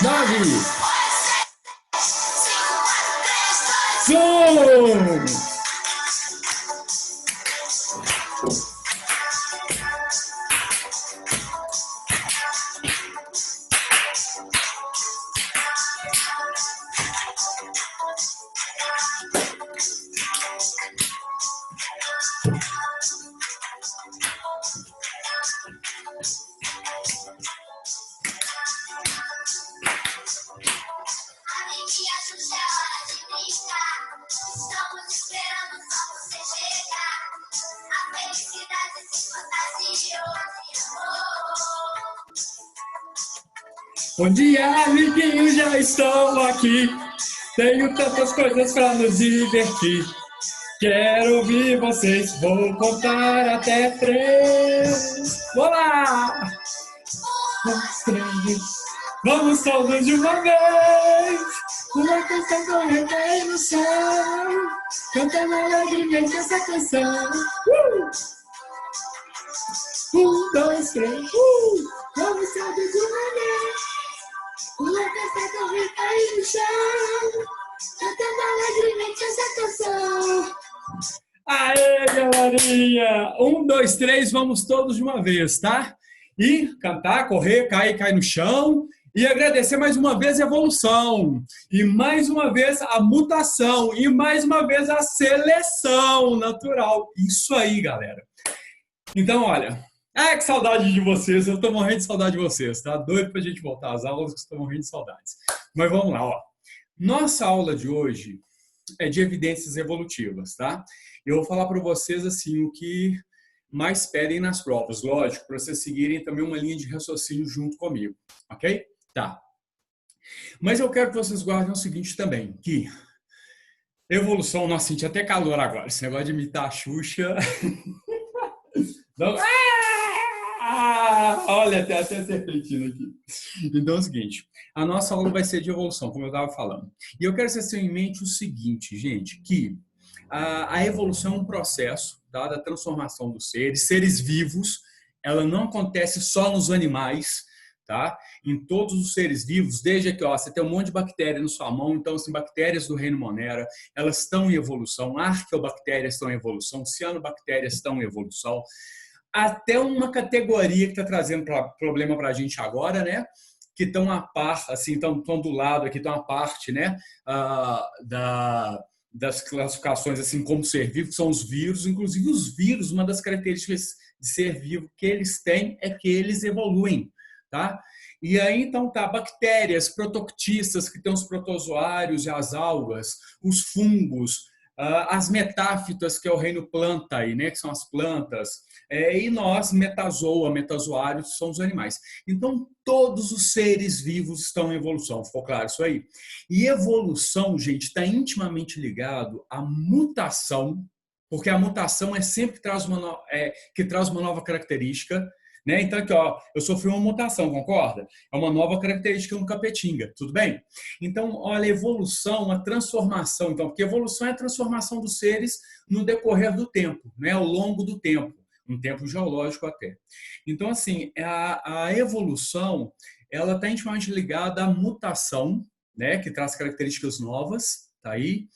9. Zoom! Bom dia, amiguinhos, já estou aqui. Tenho tantas coisas para nos divertir. Quero ouvir vocês, vou contar até 3. Olá! 1, 2, 3. Vamos todos de uma vez. Uma canção correndo aí no céu, cantando alegremente essa canção. 1, 2, 3. Vamos todos de uma vez. Uma canção correndo aí no chão, cantando alegremente essa canção. Aê, galerinha! 1, 2, 3, vamos todos de uma vez, tá? E cantar, correr, cair no chão. E agradecer mais uma vez a evolução. E mais uma vez a mutação. E mais uma vez a seleção natural. Isso aí, galera. Então, olha... que saudade de vocês, eu tô morrendo de saudade de vocês, tá? Doido pra gente voltar às aulas, que estou morrendo de saudades. Mas vamos lá, ó. Nossa aula de hoje é de evidências evolutivas, tá? Eu vou falar para vocês, assim, o que mais pedem nas provas, lógico, para vocês seguirem também uma linha de raciocínio junto comigo, ok? Tá. Mas eu quero que vocês guardem o seguinte também, que evolução, nossa, senti até calor agora, esse negócio de imitar a Xuxa... Não... olha, tem até serpentina aqui. Então é o seguinte, a nossa aula vai ser de evolução, como eu estava falando. E eu quero que vocês tenham em mente o seguinte, gente, que a evolução é um processo, tá, da transformação dos seres vivos. Ela não acontece só nos animais, tá? Em todos os seres vivos, desde aqui, ó, você tem um monte de bactéria na sua mão, então, assim, bactérias do reino Monera, elas estão em evolução, arqueobactérias estão em evolução, cianobactérias estão em evolução, até uma categoria que está trazendo problema para a gente agora, né? Que estão a par, assim, estão do lado aqui, estão a parte, né? Das classificações, assim, como ser vivo, que são os vírus. Inclusive, os vírus, uma das características de ser vivo que eles têm é que eles evoluem, tá? E aí, então, tá, bactérias, protoctistas, que tem os protozoários e as algas, os fungos, as metáfitas, que é o reino planta aí, né? Que são as plantas, e nós, metazoa, metazoários, são os animais. Então, todos os seres vivos estão em evolução, ficou claro isso aí? E evolução, gente, está intimamente ligado à mutação, porque a mutação é sempre que traz uma nova característica, né? Então, aqui, ó, eu sofri uma mutação, concorda? É uma nova característica no capetinga, tudo bem? Então, olha, evolução, a transformação, então, porque evolução é a transformação dos seres no decorrer do tempo, né? Ao longo do tempo. Um tempo geológico até. Então, assim, a evolução, ela está intimamente ligada à mutação, né, que traz características novas, tá aí.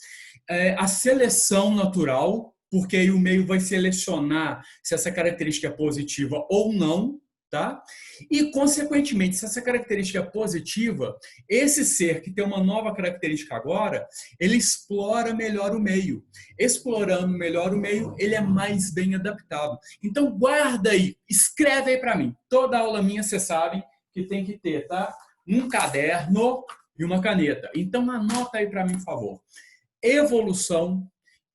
A seleção natural, porque aí o meio vai selecionar se essa característica é positiva ou não, tá? E, consequentemente, se essa característica é positiva, esse ser que tem uma nova característica agora, ele explora melhor o meio. Explorando melhor o meio, ele é mais bem adaptado. Então, guarda aí, escreve aí para mim. Toda aula minha, vocês sabem que tem que ter, tá? Um caderno e uma caneta. Então, anota aí para mim, por favor. Evolução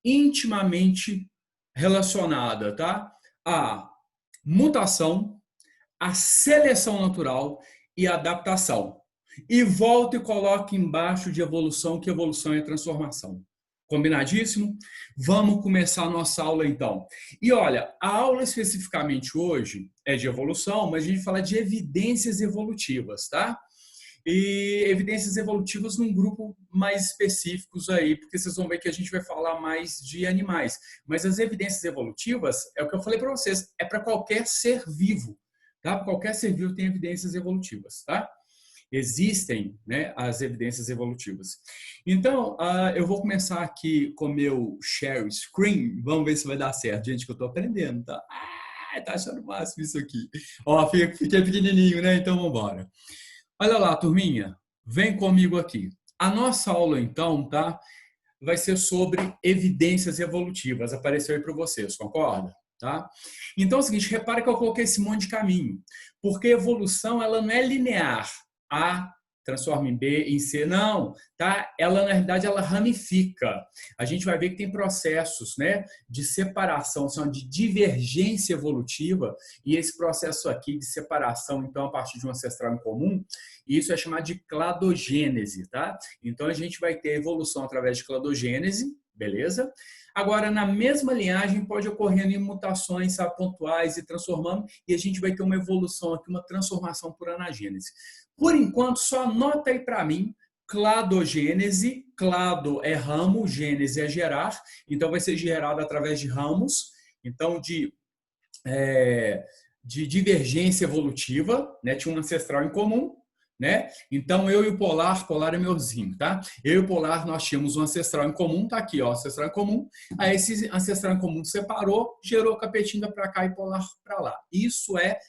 intimamente relacionada, tá? A mutação, a seleção natural e a adaptação. E volta e coloque embaixo de evolução, que evolução é transformação. Combinadíssimo? Vamos começar a nossa aula então. E olha, a aula especificamente hoje é de evolução, mas a gente fala de evidências evolutivas, tá? E evidências evolutivas num grupo mais específicos aí, porque vocês vão ver que a gente vai falar mais de animais. Mas as evidências evolutivas, é o que eu falei para vocês, é para qualquer ser vivo. Tá? Qualquer ser vivo tem evidências evolutivas, tá? existem, né, as evidências evolutivas. Então, eu vou começar aqui com o meu share screen. Vamos ver se vai dar certo. Gente, que eu estou aprendendo, tá? Tá achando o máximo isso aqui. Ó, fiquei pequenininho, né? Então, vamos embora. Olha lá, turminha. Vem comigo aqui. A nossa aula, então, tá? Vai ser sobre evidências evolutivas. Apareceu aí para vocês, concorda? Tá? Então é o seguinte, repara que eu coloquei esse monte de caminho, porque evolução ela não é linear. A transforma em B, em C, não, tá? Ela, na realidade, ela ramifica. A gente vai ver que tem processos, né, de separação, são de divergência evolutiva, e esse processo aqui de separação, então, a partir de um ancestral em comum, isso é chamado de cladogênese, tá? Então, a gente vai ter evolução através de cladogênese, beleza? Agora, na mesma linhagem, pode ocorrer em mutações pontuais e transformando, e a gente vai ter uma evolução aqui, uma transformação por anagênese. Por enquanto, só anota aí para mim, cladogênese, clado é ramo, gênese é gerar, então vai ser gerado através de ramos, então de divergência evolutiva, né? Tinha um ancestral em comum, né? Então eu e o polar é meu vizinho, tá? Eu e o polar nós tínhamos um ancestral em comum, tá aqui, ó, ancestral em comum. Aí esse ancestral em comum separou, gerou capetinga para cá e polar para lá. Isso é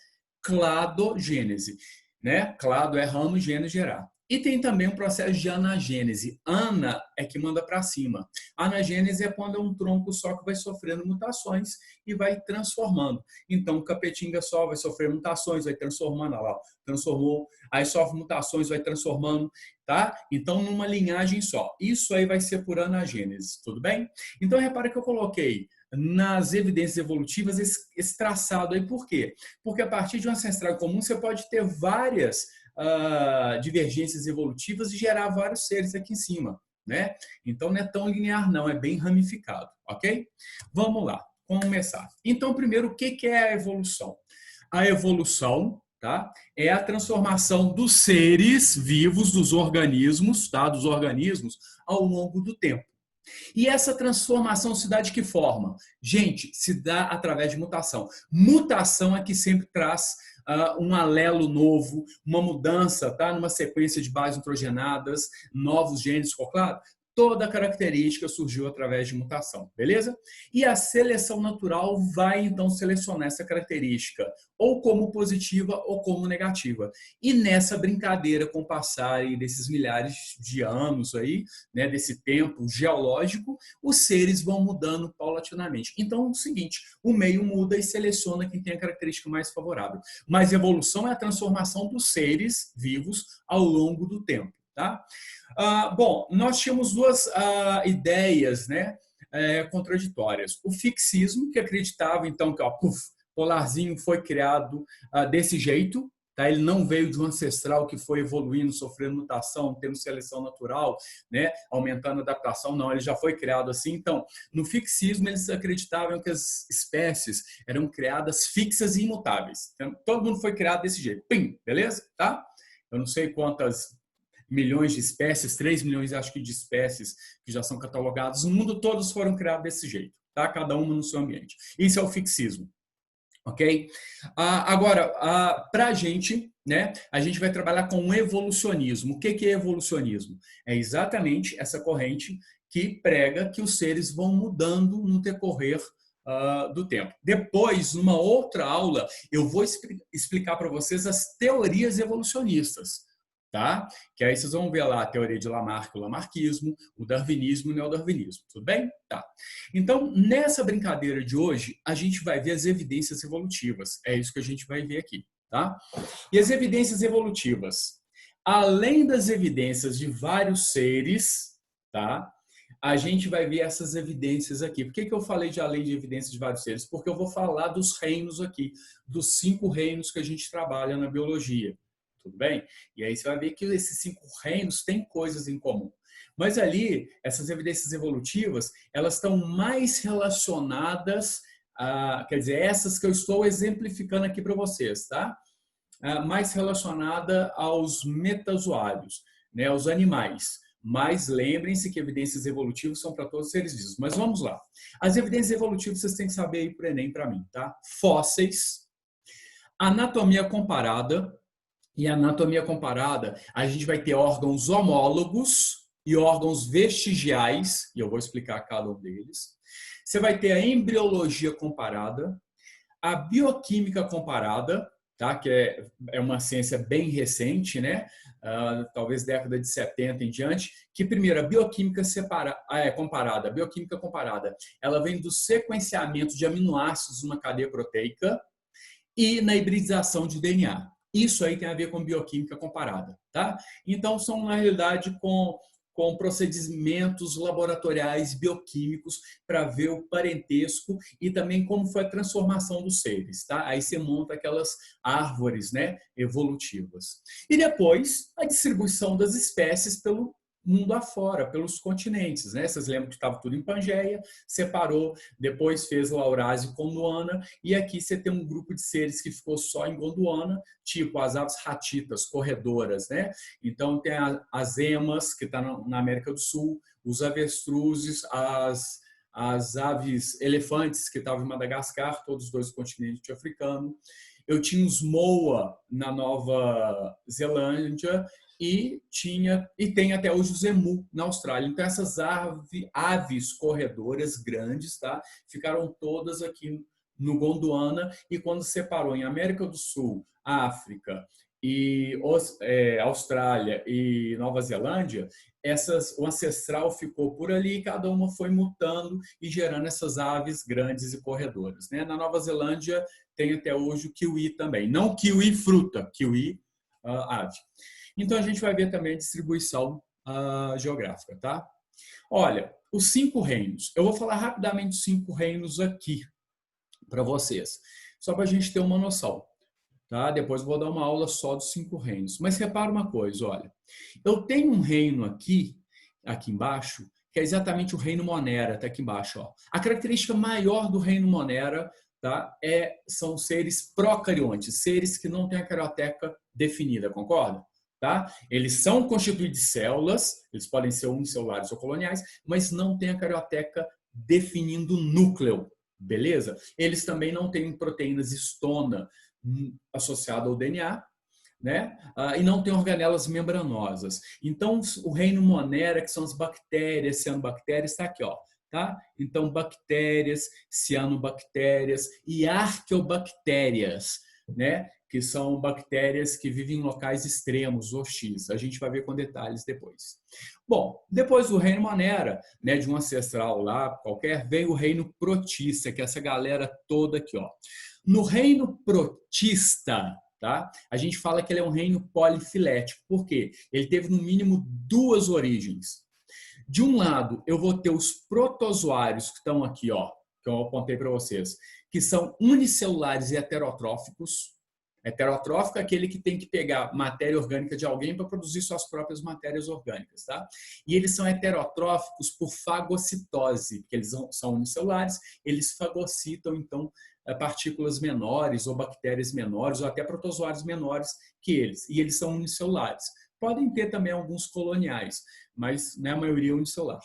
cladogênese, né? Clado é ramo, gênese gerar. E tem também um processo de anagênese. Ana é que manda para cima. Anagênese é quando é um tronco só que vai sofrendo mutações e vai transformando. Então, o capetinga só vai sofrer mutações, vai transformando, olha lá, transformou, aí sofre mutações, vai transformando, tá? Então, numa linhagem só. Isso aí vai ser por anagênese, tudo bem? Então, repara que eu coloquei nas evidências evolutivas esse traçado aí, por quê? Porque a partir de um ancestral comum, você pode ter várias divergências evolutivas e gerar vários seres aqui em cima, né? Então não é tão linear não, é bem ramificado, ok? Vamos lá, começar. Então primeiro, o que é a evolução? A evolução, tá? É a transformação dos seres vivos, dos organismos, tá? Dos organismos ao longo do tempo. E essa transformação se dá de que forma? Gente, se dá através de mutação. Mutação é que sempre traz um alelo novo, uma mudança, tá? Numa sequência de bases nitrogenadas, novos genes, ficou claro? Toda a característica surgiu através de mutação, beleza? E a seleção natural vai, então, selecionar essa característica, ou como positiva ou como negativa. E nessa brincadeira, com o passar desses milhares de anos aí, né, desse tempo geológico, os seres vão mudando paulatinamente. Então, é o seguinte, o meio muda e seleciona quem tem a característica mais favorável. Mas evolução é a transformação dos seres vivos ao longo do tempo, tá? Bom, nós tínhamos duas ideias, né, contraditórias. O fixismo, que acreditava, então, que polarzinho foi criado desse jeito, tá? Ele não veio de um ancestral que foi evoluindo, sofrendo mutação, tendo seleção natural, né, aumentando a adaptação, não, ele já foi criado assim. Então, no fixismo, eles acreditavam que as espécies eram criadas fixas e imutáveis. Então, todo mundo foi criado desse jeito. Pim, beleza? Tá? Eu não sei quantas milhões de espécies, 3 milhões, acho que, de espécies que já são catalogadas. No mundo, todos foram criados desse jeito, tá? Cada uma no seu ambiente. Isso é o fixismo, ok? Agora, para a gente, né, a gente vai trabalhar com o evolucionismo. O que é evolucionismo? É exatamente essa corrente que prega que os seres vão mudando no decorrer do tempo. Depois, numa outra aula, eu vou explicar para vocês as teorias evolucionistas. Tá? Que aí vocês vão ver lá a teoria de Lamarck, o lamarquismo, o darwinismo e o neodarwinismo, tudo bem? Tá. Então, nessa brincadeira de hoje, a gente vai ver as evidências evolutivas. É isso que a gente vai ver aqui, tá? E as evidências evolutivas, além das evidências de vários seres, tá? A gente vai ver essas evidências aqui. Por que eu falei de além de evidências de vários seres? Porque eu vou falar dos reinos aqui, dos 5 reinos que a gente trabalha na biologia. Tudo bem? E aí você vai ver que esses 5 reinos têm coisas em comum. Mas ali, essas evidências evolutivas, elas estão mais relacionadas quer dizer, essas que eu estou exemplificando aqui para vocês, tá? Mais relacionada aos metazoários, né, aos animais. Mas lembrem-se que evidências evolutivas são para todos os seres vivos. Mas vamos lá. As evidências evolutivas vocês têm que saber aí para o Enem para mim, tá? Fósseis, anatomia comparada, E a anatomia comparada, a gente vai ter órgãos homólogos e órgãos vestigiais, e eu vou explicar cada um deles. Você vai ter a embriologia comparada, a bioquímica comparada, tá? Que é uma ciência bem recente, né? Talvez década de 70 em diante, que primeiro a bioquímica comparada, a bioquímica comparada, ela vem do sequenciamento de aminoácidos numa cadeia proteica e na hibridização de DNA. Isso aí tem a ver com bioquímica comparada, tá? Então, são, na realidade, com procedimentos laboratoriais bioquímicos para ver o parentesco e também como foi a transformação dos seres, tá? Aí você monta aquelas árvores, né, evolutivas. E depois, a distribuição das espécies pelo mundo afora, pelos continentes, né? Vocês lembram que estava tudo em Pangeia, separou, depois fez Laurásio e Gondwana, e aqui você tem um grupo de seres que ficou só em Gondwana, tipo as aves ratitas, corredoras, né? Então tem as emas, que está na América do Sul, os avestruzes, as aves elefantes, que estavam em Madagascar, todos os dois continentes africanos. Eu tinha os moa na Nova Zelândia, e tem até hoje os emu na Austrália. Então essas aves corredoras grandes, tá? Ficaram todas aqui no Gondwana, e quando separou em América do Sul, África e Austrália e Nova Zelândia, o ancestral ficou por ali e cada uma foi mutando e gerando essas aves grandes e corredoras, né? Na Nova Zelândia tem até hoje o kiwi também, não kiwi fruta, kiwi ave. Então, a gente vai ver também a distribuição geográfica, tá? Olha, os 5 reinos. Eu vou falar rapidamente dos 5 reinos aqui para vocês, só para a gente ter uma noção, tá? Depois eu vou dar uma aula só dos 5 reinos. Mas repara uma coisa, olha. Eu tenho um reino aqui embaixo, que é exatamente o reino Monera, tá aqui embaixo, ó. A característica maior do reino Monera, tá? São seres procariontes, seres que não têm a carioteca definida, concorda? Tá? Eles são constituídos de células, eles podem ser unicelulares ou coloniais, mas não têm a carioteca definindo o núcleo, beleza? Eles também não têm proteínas histona associada ao DNA, né? E não têm organelas membranosas. Então, o reino Monera, que são as bactérias, cianobactérias, está aqui, ó. Tá? Então, bactérias, cianobactérias e arqueobactérias, né? Que são bactérias que vivem em locais extremos, hostis. A gente vai ver com detalhes depois. Bom, depois do reino Monera, né, de um ancestral lá, qualquer, veio o reino Protista, que é essa galera toda aqui, ó. No reino Protista, tá? A gente fala que ele é um reino polifilético. Por quê? Ele teve no mínimo 2 origens. De um lado, eu vou ter os protozoários que estão aqui, ó, que eu apontei para vocês, que são unicelulares e heterotróficos. Heterotrófico é aquele que tem que pegar matéria orgânica de alguém para produzir suas próprias matérias orgânicas, tá? E eles são heterotróficos por fagocitose, porque eles são unicelulares, eles fagocitam, então, partículas menores ou bactérias menores ou até protozoários menores que eles. E eles são unicelulares. Podem ter também alguns coloniais, mas né, a maioria unicelular.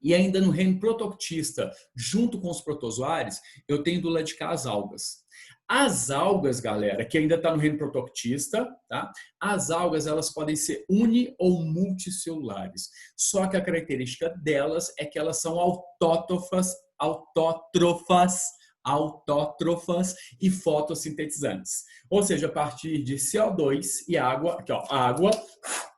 E ainda no reino protoctista, junto com os protozoários, eu tenho do lado de cá as algas. As algas, galera, que ainda está no reino protoctista, tá? As algas, elas podem ser uni ou multicelulares. Só que a característica delas é que elas são autótrofas e fotossintetizantes. Ou seja, a partir de CO2 e água, aqui ó, água,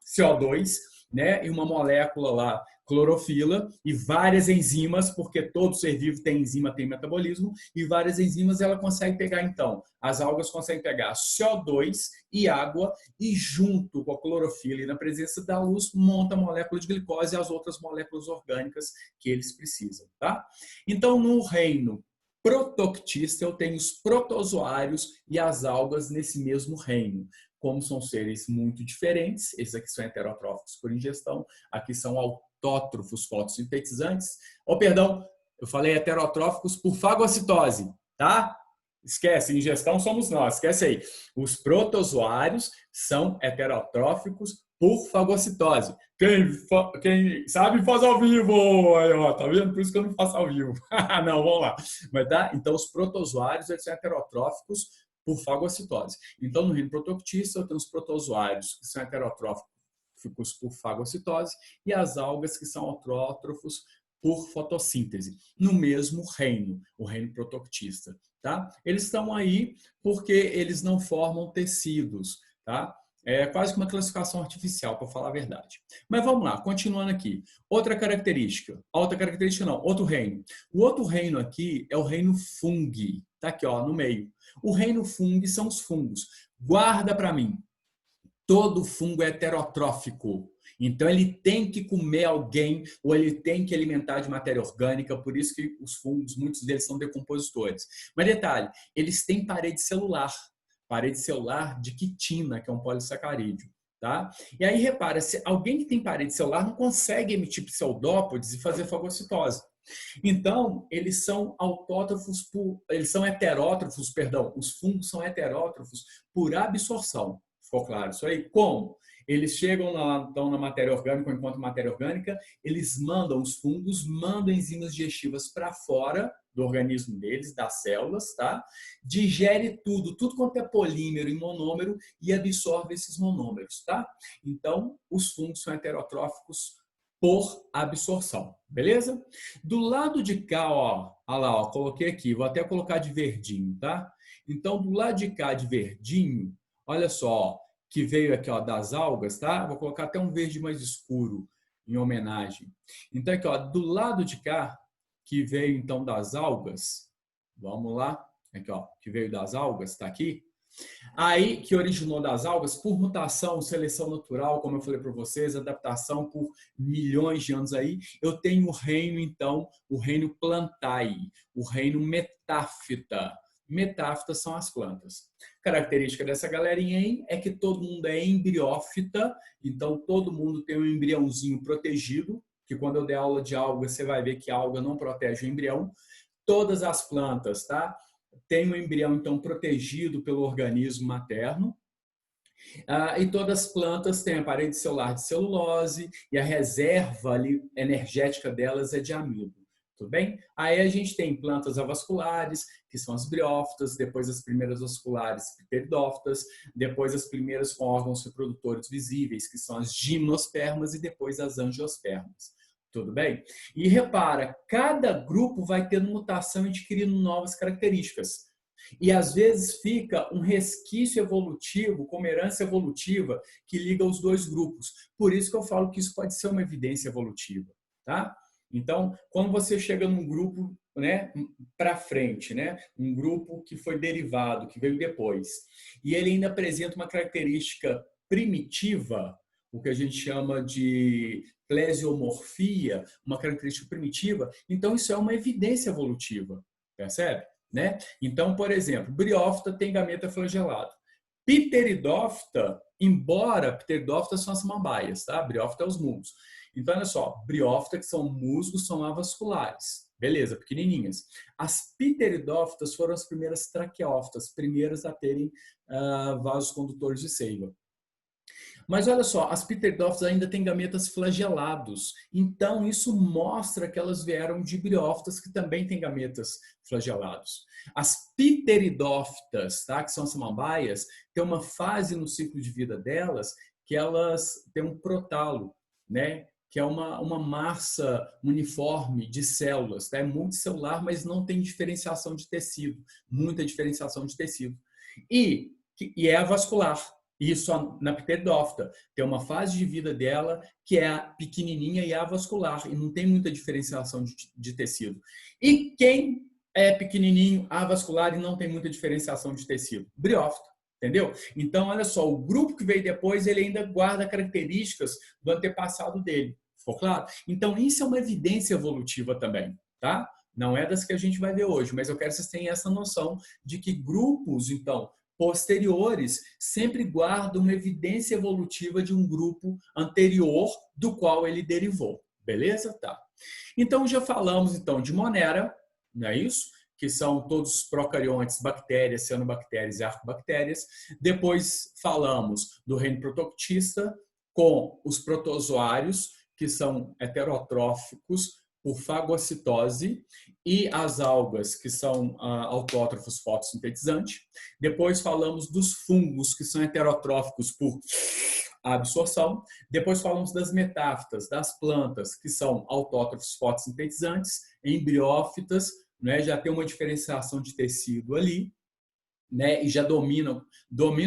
CO2, né, e uma molécula lá, clorofila, e várias enzimas, porque todo ser vivo tem enzima, tem metabolismo, e várias enzimas ela consegue pegar, então, as algas conseguem pegar CO2 e água, e junto com a clorofila e na presença da luz, monta a molécula de glicose e as outras moléculas orgânicas que eles precisam, tá? Então, no reino protoctista, eu tenho os protozoários e as algas nesse mesmo reino. Como são seres muito diferentes, esses aqui são heterotróficos por ingestão, aqui são autótrofos fotossintetizantes. Perdão, eu falei heterotróficos por fagocitose, tá? Esquece, ingestão somos nós, esquece aí. Os protozoários são heterotróficos por fagocitose. Quem sabe faz ao vivo, aí, ó, tá vendo? Por isso que eu não faço ao vivo. Não, vamos lá. Mas, tá? Então, os protozoários eles são heterotróficos por fagocitose. Então, no reino protoctista, eu tenho os protozoários, que são heterotróficos por fagocitose, e as algas, que são autótrofos por fotossíntese, no mesmo reino, o reino protoctista. Tá? Eles estão aí porque eles não formam tecidos. Tá? É quase que uma classificação artificial, para falar a verdade. Mas vamos lá, continuando aqui. Outra característica não, outro reino. O outro reino aqui é o reino fungi. Está aqui, ó, no meio. O reino fungi são os fungos. Guarda para mim. Todo fungo é heterotrófico. Então, ele tem que comer alguém ou ele tem que alimentar de matéria orgânica, por isso que os fungos, muitos deles são decompositores. Mas detalhe, eles têm parede celular de quitina, que é um polissacarídeo. Tá? E aí, repara, se alguém que tem parede celular não consegue emitir pseudópodes e fazer fagocitose. Então, eles são heterótrofos, perdão, os fungos são heterótrofos por absorção. Ficou claro isso aí? Como? Eles chegam então, na matéria orgânica, ou enquanto matéria orgânica, os fungos mandam enzimas digestivas para fora do organismo deles, das células, tá? Digere tudo quanto é polímero e monômero e absorve esses monômeros, tá? Então, os fungos são heterotróficos por absorção, beleza? Do lado de cá, ó, olha lá, ó, coloquei aqui, vou até colocar de verdinho, tá? Então, do lado de cá de verdinho, olha só, que veio aqui, ó, das algas, tá? Vou colocar até um verde mais escuro em homenagem. Então, aqui, ó, do lado de cá, que veio então das algas, vamos lá, aqui, ó, que veio das algas, tá aqui. Aí, que originou das algas por mutação, seleção natural, como eu falei para vocês, adaptação por milhões de anos aí, eu tenho o reino, então, o reino plantae, o reino metáfita. Metáfitas são as plantas. Característica dessa galerinha aí é que todo mundo é embriófita, então todo mundo tem um embriãozinho protegido, que quando eu der aula de alga, você vai ver que a alga não protege o embrião. Todas as plantas, tá? Tem um embrião, então, protegido pelo organismo materno. E todas as plantas têm a parede celular de celulose e a reserva ali, energética delas é de amido. Tudo bem? Aí a gente tem plantas avasculares, que são as briófitas, depois as primeiras vasculares, pteridófitas, depois as primeiras com órgãos reprodutores visíveis, que são as gimnospermas, e depois as angiospermas. Tudo bem? E repara, cada grupo vai tendo mutação e adquirindo novas características. E às vezes fica um resquício evolutivo, como herança evolutiva, que liga os dois grupos. Por isso que eu falo que isso pode ser uma evidência evolutiva, tá? Então, quando você chega num grupo, né, para frente, né, um grupo que foi derivado, que veio depois, e ele ainda apresenta uma característica primitiva, o que a gente chama de plesiomorfia, uma característica primitiva, então isso é uma evidência evolutiva, percebe? Né? Então, por exemplo, briófita tem gameta flagelado. Pteridófita, embora pteridófita são as samambaias, tá? Briófita é os musgos. Então, olha só, briófita, que são musgos, são avasculares. Beleza, pequenininhas. As pteridófitas foram as primeiras traqueófitas, primeiras a terem vasos condutores de seiva. Mas olha só, as pteridófitas ainda têm gametas flagelados. Então, isso mostra que elas vieram de briófitas que também têm gametas flagelados. As pteridófitas, tá, que são samambaias, tem uma fase no ciclo de vida delas que elas têm um protalo, né? Que é uma massa uniforme de células. Tá? É multicelular, mas não tem diferenciação de tecido. Muita diferenciação de tecido. E é avascular. Isso na pteridófita. Tem uma fase de vida dela que é pequenininha e avascular. E não tem muita diferenciação de tecido. E quem é pequenininho, avascular e não tem muita diferenciação de tecido? Briófita. Entendeu? Então, olha só, o grupo que veio depois, ele ainda guarda características do antepassado dele. Ficou claro? Então, isso é uma evidência evolutiva também, tá? Não é das que a gente vai ver hoje, mas eu quero que vocês tenham essa noção de que grupos, então, posteriores sempre guardam uma evidência evolutiva de um grupo anterior do qual ele derivou. Beleza? Tá. Então, já falamos então de Monera, não é isso? Que são todos os procariontes, bactérias, cianobactérias e arcobactérias. Depois falamos do reino protoctista com os protozoários, que são heterotróficos por fagocitose, e as algas, que são autótrofos fotossintetizantes. Depois falamos dos fungos, que são heterotróficos por absorção. Depois falamos das metáfitas, das plantas, que são autótrofos fotossintetizantes, embriófitas, né, já tem uma diferenciação de tecido ali, né, e já dominam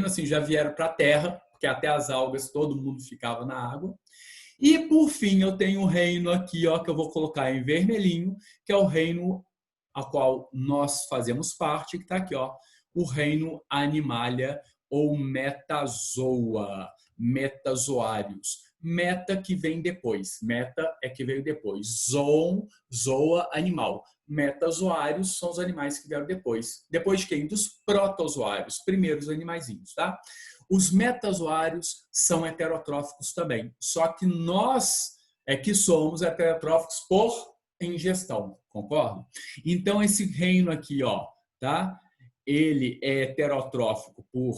assim, já vieram para a terra, porque até as algas todo mundo ficava na água. E, por fim, eu tenho um reino aqui, ó, que eu vou colocar em vermelhinho, que é o reino a qual nós fazemos parte, que está aqui, ó, o reino Animalia ou Metazoa, metazoários. Meta que vem depois, meta é que veio depois, zoon, zoa, animal. Metazoários são os animais que vieram depois. Depois de quem? Dos protozoários, primeiros animaizinhos, tá? Os metazoários são heterotróficos também, só que nós é que somos heterotróficos por ingestão, concorda? Então, esse reino aqui, ó, tá? Ele é heterotrófico por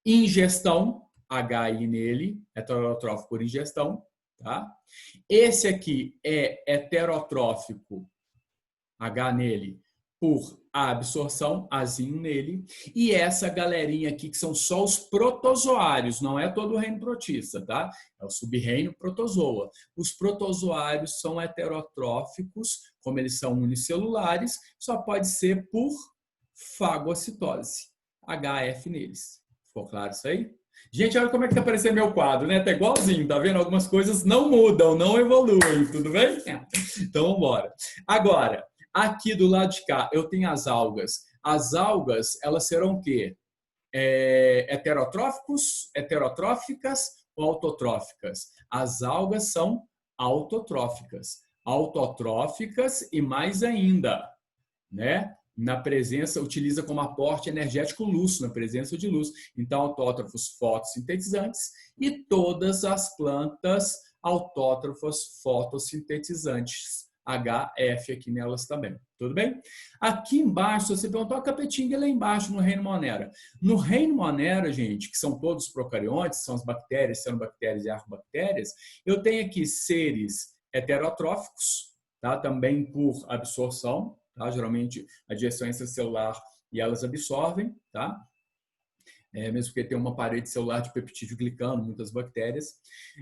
ingestão, HI nele, heterotrófico por ingestão, tá? Esse aqui é heterotrófico, H nele, por absorção, Azinho nele, e essa galerinha aqui, que são só os protozoários, não é todo o reino protista, tá? É o sub-reino protozoa. Os protozoários são heterotróficos, como eles são unicelulares, só pode ser por fagocitose, HF neles. Ficou claro isso aí? Gente, olha como é que tá aparecendo meu quadro, né? Tá igualzinho, tá vendo? Algumas coisas não mudam, não evoluem, tudo bem? Então, vamos embora. Agora, aqui do lado de cá, eu tenho as algas. As algas, elas serão o quê? Heterotróficas ou autotróficas? As algas são autotróficas. Autotróficas e mais ainda, né? Na presença, utiliza como aporte energético luz, na presença de luz. Então, autótrofos fotossintetizantes e todas as plantas autótrofos fotossintetizantes. HF aqui nelas também. Tudo bem? Aqui embaixo, você perguntou a capetinga lá embaixo no reino Monera. No reino Monera, gente, que são todos procariontes, são as bactérias, cianobactérias e arcobactérias, eu tenho aqui seres heterotróficos, tá? Também por absorção, tá? Geralmente a digestão extracelular e elas absorvem, tá? Mesmo porque tem uma parede celular de peptídeo glicano, muitas bactérias.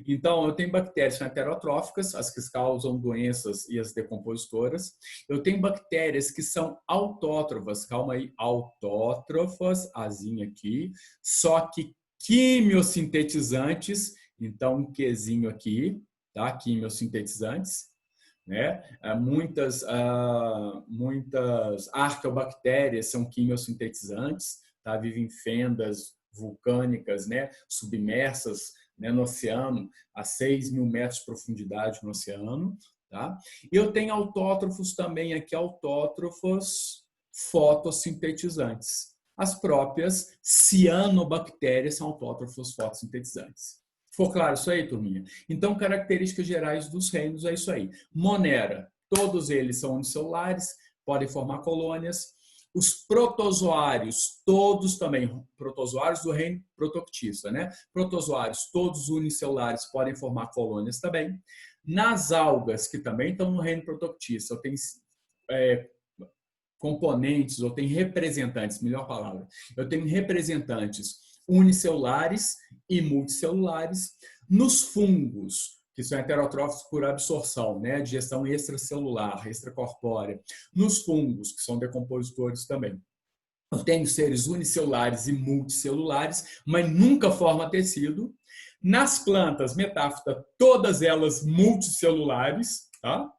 Então, eu tenho bactérias que são heterotróficas, as que causam doenças e as decompositoras. Eu tenho bactérias que são autótrofas, calma aí, autótrofas, azinha aqui, só que quimiosintetizantes, então um Qzinho aqui, tá? Quimiosintetizantes. Né? Muitas arqueobactérias são quimiosintetizantes, tá? Vivem em fendas vulcânicas, né? Submersas, né? No oceano, a 6.000 metros de profundidade no oceano. Tá? E eu tenho autótrofos também aqui, autótrofos fotossintetizantes. As próprias cianobactérias são autótrofos fotossintetizantes. Ficou claro isso aí, turminha? Então, características gerais dos reinos é isso aí. Monera, todos eles são unicelulares, podem formar colônias. Os protozoários, todos também, protozoários do reino protoctista, né? Protozoários, todos unicelulares, podem formar colônias também. Nas algas, que também estão no reino protoctista, eu tenho componentes, ou tenho representantes, melhor palavra, eu tenho representantes unicelulares e multicelulares. Nos fungos, que são heterotróficos por absorção, né? Digestão extracelular, extracorpórea. Nos fungos, que são decompositores também. Eu tenho seres unicelulares e multicelulares, mas nunca forma tecido. Nas plantas, metáfita, todas elas multicelulares, tá?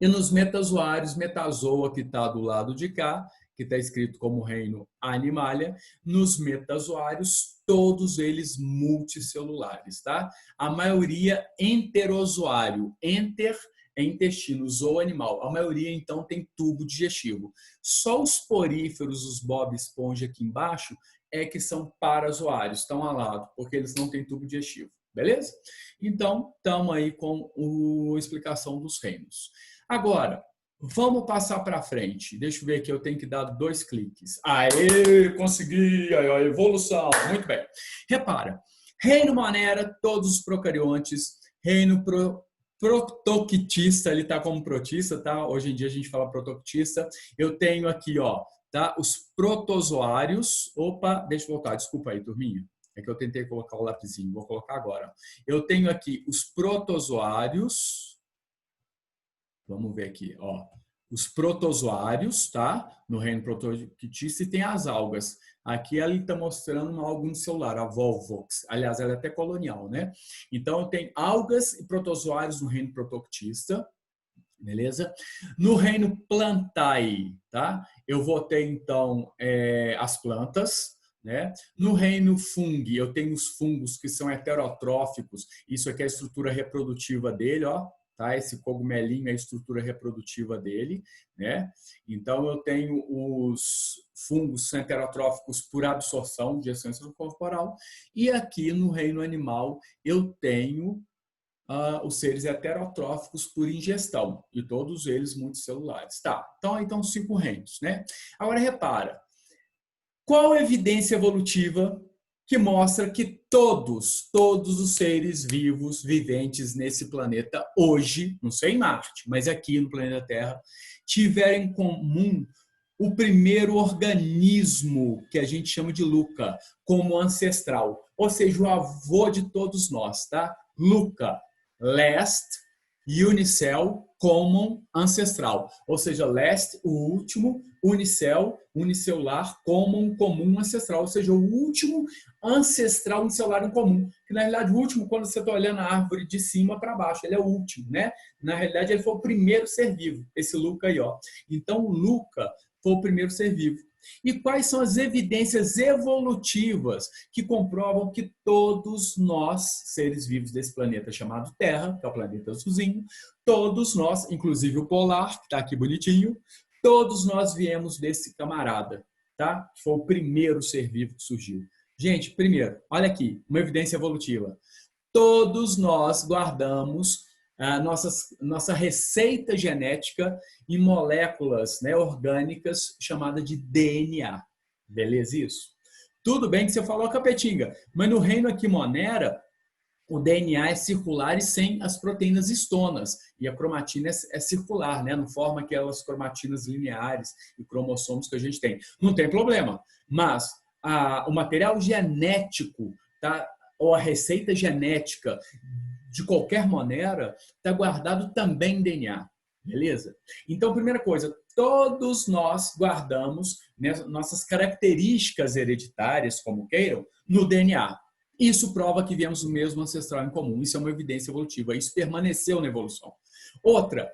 E nos metazoários, metazoa, que está do lado de cá, que está escrito como reino Animalia, nos metazoários, todos eles multicelulares, tá? A maioria enterozoário, enter é intestino, zoo animal. A maioria, então, tem tubo digestivo. Só os poríferos, os Bob Esponja aqui embaixo, é que são parazoários, estão ao lado, porque eles não têm tubo digestivo, beleza? Então, estamos aí com a explicação dos reinos. Agora, vamos passar para frente. Deixa eu ver aqui, eu tenho que dar 2 cliques. Aê, consegui! A evolução, muito bem. Repara, reino Monera, todos os procariontes, reino protoctista, ele está como protista, tá? Hoje em dia a gente fala protoctista. Eu tenho aqui, ó, tá? Os protozoários. Opa, deixa eu voltar, desculpa aí, turminha. É que eu tentei colocar o lapisinho, vou colocar agora. Eu tenho aqui os protozoários. Vamos ver aqui, ó. Os protozoários, tá? No reino protoctista, e tem as algas. Aqui ela está mostrando uma alga no celular, a Volvox. Aliás, ela é até colonial, né? Então, eu tenho algas e protozoários no reino protoctista, beleza? No reino plantae, tá? Eu vou ter, então, as plantas, né? No reino fungi, eu tenho os fungos que são heterotróficos. Isso aqui é a estrutura reprodutiva dele, ó. Tá? Esse cogumelinho é a estrutura reprodutiva dele, né? Então, eu tenho os fungos heterotróficos por absorção de essência corporal. E aqui no reino animal, eu tenho os seres heterotróficos por ingestão, e todos eles multicelulares. Tá, então aí estão os 5 reinos, né? Agora, repara, qual a evidência evolutiva que mostra que todos os seres vivos, viventes nesse planeta hoje, não sei em Marte, mas aqui no planeta Terra, tiveram em comum o primeiro organismo que a gente chama de Luca, como ancestral, ou seja, o avô de todos nós, tá? Luca, last, unicel, common, ancestral, ou seja, last, o último, unicel, unicelular, common, comum, ancestral, ou seja, o último ancestral unicelular em comum, que na realidade o último, quando você está olhando a árvore de cima para baixo, ele é o último, né? Na realidade ele foi o primeiro ser vivo, esse Luca aí, ó. Então o Luca foi o primeiro ser vivo. E quais são as evidências evolutivas que comprovam que todos nós, seres vivos desse planeta chamado Terra, que é o planeta azulzinho, todos nós, inclusive o polar, que está aqui bonitinho, todos nós viemos desse camarada, tá? Que foi o primeiro ser vivo que surgiu. Gente, primeiro, olha aqui, uma evidência evolutiva. Todos nós guardamos nossa receita genética em moléculas, né, orgânicas chamada de DNA. Beleza isso? Tudo bem que você falou capetinga, mas no reino aqui Monera, o DNA é circular e sem as proteínas histonas. E a cromatina é circular, né? Não forma aquelas cromatinas lineares e cromossomos que a gente tem. Não tem problema. Mas o material genético, tá? Ou a receita genética de qualquer Monera está guardado também em DNA. Beleza? Então, primeira coisa, todos nós guardamos, né, nossas características hereditárias, como queiram, no DNA. Isso prova que viemos do mesmo ancestral em comum. Isso é uma evidência evolutiva. Isso permaneceu na evolução. Outra,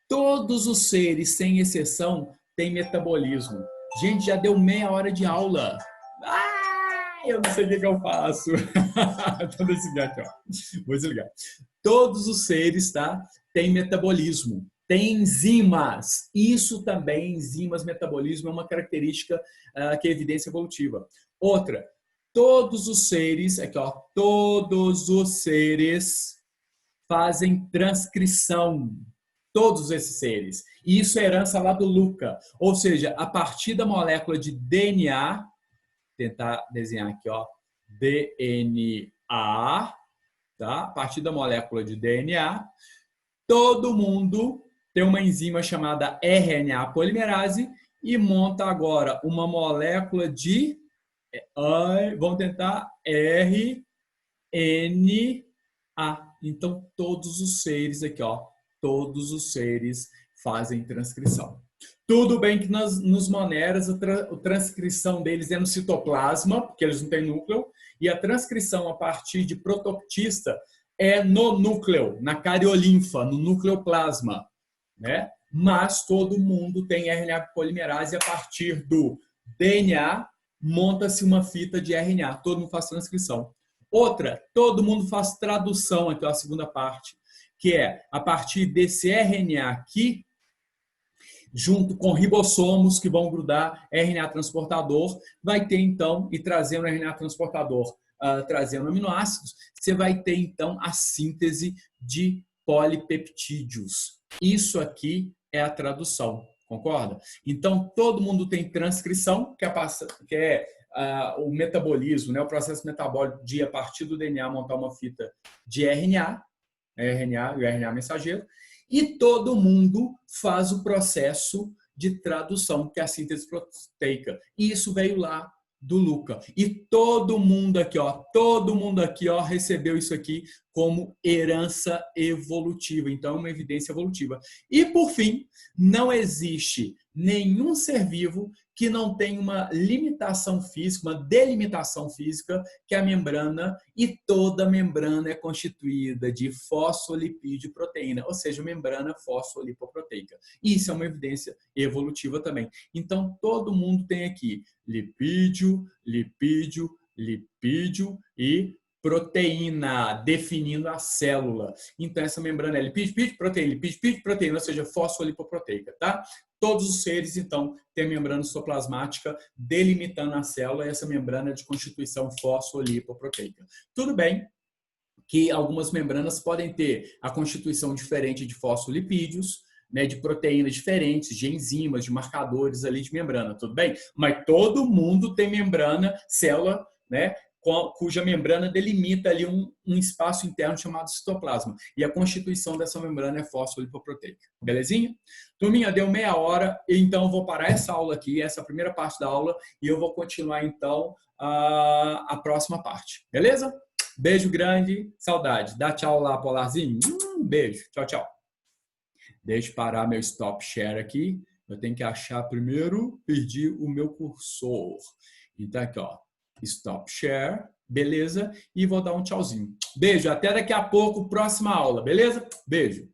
todos os seres, sem exceção, têm metabolismo. Gente, já deu meia hora de aula. Eu não sei o que eu faço. Vou desligar aqui, ó. Vou desligar. Todos os seres, tá, têm metabolismo. Tem enzimas. Isso também, enzimas, metabolismo, é uma característica que é evidência evolutiva. Outra, todos os seres, aqui ó, todos os seres fazem transcrição. Todos esses seres. E isso é herança lá do Luca. Ou seja, a partir da molécula de DNA, tentar desenhar aqui, ó, DNA, tá? A partir da molécula de DNA, todo mundo tem uma enzima chamada RNA polimerase e monta agora uma molécula de vamos tentar RNA. Então, todos os seres aqui, ó, todos os seres fazem transcrição. Tudo bem que nos moneras a transcrição deles é no citoplasma, porque eles não têm núcleo, e a transcrição a partir de protoctista é no núcleo, na cariolinfa, no nucleoplasma, né? Mas todo mundo tem RNA polimerase a partir do DNA, monta-se uma fita de RNA, todo mundo faz transcrição. Outra, todo mundo faz tradução, aqui é a segunda parte, que é a partir desse RNA aqui, junto com ribossomos que vão grudar RNA transportador, vai ter então, e trazendo RNA transportador, trazendo aminoácidos, você vai ter então a síntese de polipeptídeos. Isso aqui é a tradução, concorda? Então, todo mundo tem transcrição, que é o metabolismo, né, o processo metabólico de, a partir do DNA, montar uma fita de RNA, RNA e o RNA mensageiro, e todo mundo faz o processo de tradução, que é a síntese proteica. E isso veio lá do Luca. E todo mundo aqui, ó, recebeu isso aqui como herança evolutiva. Então, é uma evidência evolutiva. E, por fim, não existe nenhum ser vivo que não tem uma limitação física, uma delimitação física, que é a membrana, e toda membrana é constituída de fosfolipídio e proteína, ou seja, membrana fosfolipoproteica. Isso é uma evidência evolutiva também. Então, todo mundo tem aqui lipídio, lipídio, lipídio e proteína, definindo a célula. Então, essa membrana é lipídio, proteína, lipídio, proteína, ou seja, fosfolipoproteica, tá? Todos os seres, então, têm membrana citoplasmática delimitando a célula, e essa membrana é de constituição fosfolipoproteica. Tudo bem que algumas membranas podem ter a constituição diferente de fosfolipídios, né, de proteínas diferentes, de enzimas, de marcadores ali de membrana, tudo bem? Mas todo mundo tem membrana, célula, né, cuja membrana delimita ali um espaço interno chamado citoplasma. E a constituição dessa membrana é fosfolipoproteica. Belezinha? Turminha, deu meia hora, então eu vou parar essa aula aqui, essa primeira parte da aula, e eu vou continuar então a próxima parte. Beleza? Beijo grande, saudade. Dá tchau lá, Polarzinho. Beijo. Tchau, tchau. Deixa eu parar meu stop share aqui. Eu tenho que achar primeiro, perdi o meu cursor. Então aqui, ó. Stop share, beleza? E vou dar um tchauzinho. Beijo, até daqui a pouco, próxima aula, beleza? Beijo.